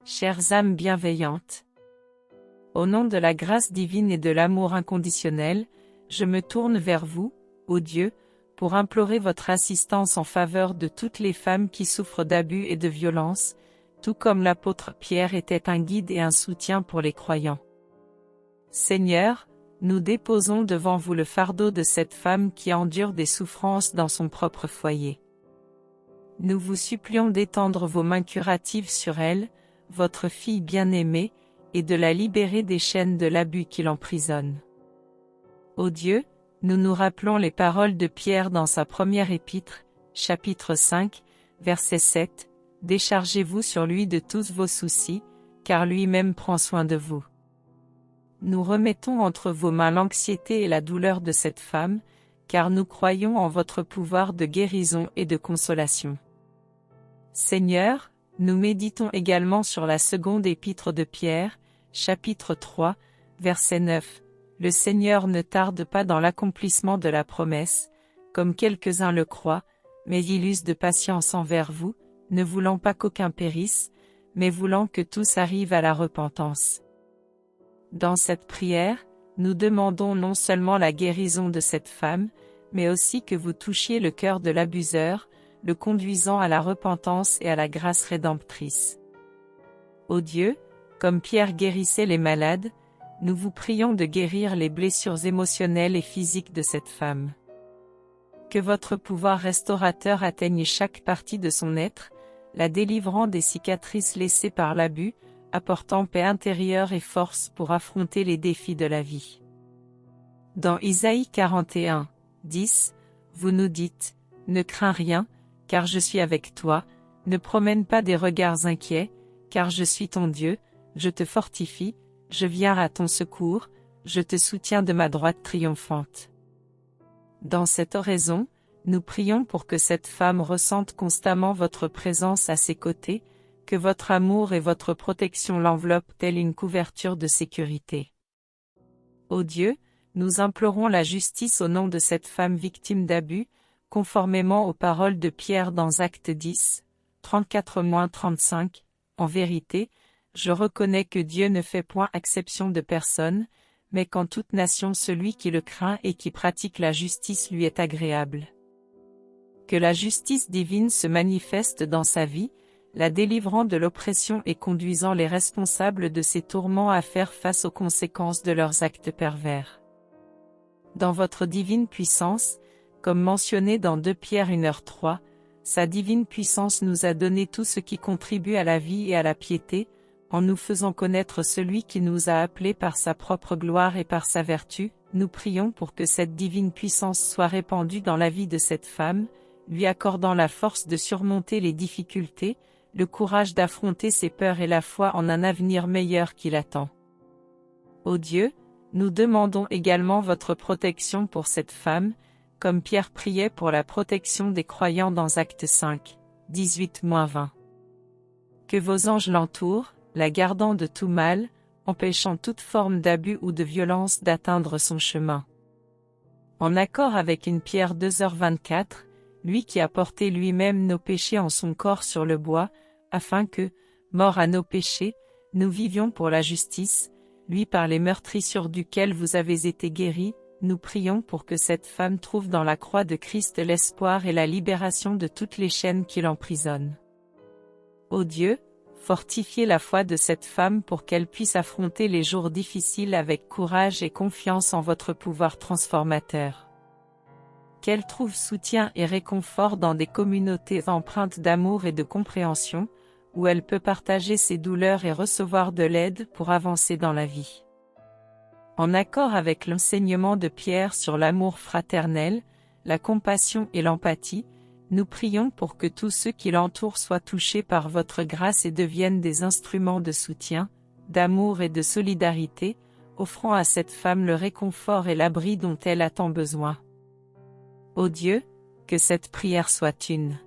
Chères âmes bienveillantes, au nom de la grâce divine et de l'amour inconditionnel, je me tourne vers vous, ô Dieu, pour implorer votre assistance en faveur de toutes les femmes qui souffrent d'abus et de violences, tout comme l'apôtre Pierre était un guide et un soutien pour les croyants. Seigneur, nous déposons devant vous le fardeau de cette femme qui endure des souffrances dans son propre foyer. Nous vous supplions d'étendre vos mains curatives sur elle, votre fille bien-aimée, et de la libérer des chaînes de l'abus qui l'emprisonnent. Ô Dieu, nous nous rappelons les paroles de Pierre dans sa première épître, chapitre 5, verset 7, « Déchargez-vous sur lui de tous vos soucis, car lui-même prend soin de vous. » Nous remettons entre vos mains l'anxiété et la douleur de cette femme, car nous croyons en votre pouvoir de guérison et de consolation. Seigneur, nous méditons également sur la seconde épître de Pierre, chapitre 3, verset 9. Le Seigneur ne tarde pas dans l'accomplissement de la promesse, comme quelques-uns le croient, mais il use de patience envers vous, ne voulant pas qu'aucun périsse, mais voulant que tous arrivent à la repentance. Dans cette prière, nous demandons non seulement la guérison de cette femme, mais aussi que vous touchiez le cœur de l'abuseur, le conduisant à la repentance et à la grâce rédemptrice. Ô Dieu, comme Pierre guérissait les malades, nous vous prions de guérir les blessures émotionnelles et physiques de cette femme. Que votre pouvoir restaurateur atteigne chaque partie de son être, la délivrant des cicatrices laissées par l'abus, apportant paix intérieure et force pour affronter les défis de la vie. Dans Isaïe 41, 10, vous nous dites, « Ne crains rien, car je suis avec toi, ne promène pas des regards inquiets, car je suis ton Dieu, je te fortifie, je viens à ton secours, je te soutiens de ma droite triomphante. » Dans cette oraison, nous prions pour que cette femme ressente constamment votre présence à ses côtés, que votre amour et votre protection l'enveloppent telle une couverture de sécurité. Ô Dieu, nous implorons la justice au nom de cette femme victime d'abus, conformément aux paroles de Pierre dans Actes 10, 34-35, « En vérité, je reconnais que Dieu ne fait point exception de personne, mais qu'en toute nation celui qui le craint et qui pratique la justice lui est agréable. » Que la justice divine se manifeste dans sa vie, la délivrant de l'oppression et conduisant les responsables de ces tourments à faire face aux conséquences de leurs actes pervers. Dans votre divine puissance, comme mentionné dans 2 Pierre 1h3, sa divine puissance nous a donné tout ce qui contribue à la vie et à la piété, en nous faisant connaître celui qui nous a appelés par sa propre gloire et par sa vertu. Nous prions pour que cette divine puissance soit répandue dans la vie de cette femme, lui accordant la force de surmonter les difficultés, le courage d'affronter ses peurs et la foi en un avenir meilleur qui l'attend. Ô Dieu, nous demandons également votre protection pour cette femme, comme Pierre priait pour la protection des croyants dans Actes 5, 18-20. Que vos anges l'entourent, la gardant de tout mal, empêchant toute forme d'abus ou de violence d'atteindre son chemin. En accord avec une Pierre 2h24, lui qui a porté lui-même nos péchés en son corps sur le bois, afin que, mort à nos péchés, nous vivions pour la justice, lui par les meurtrissures duquel vous avez été guéris, nous prions pour que cette femme trouve dans la croix de Christ l'espoir et la libération de toutes les chaînes qui l'emprisonnent. Ô Dieu, fortifiez la foi de cette femme pour qu'elle puisse affronter les jours difficiles avec courage et confiance en votre pouvoir transformateur. Qu'elle trouve soutien et réconfort dans des communautés empreintes d'amour et de compréhension, où elle peut partager ses douleurs et recevoir de l'aide pour avancer dans la vie. En accord avec l'enseignement de Pierre sur l'amour fraternel, la compassion et l'empathie, nous prions pour que tous ceux qui l'entourent soient touchés par votre grâce et deviennent des instruments de soutien, d'amour et de solidarité, offrant à cette femme le réconfort et l'abri dont elle a tant besoin. Ô Dieu, que cette prière soit une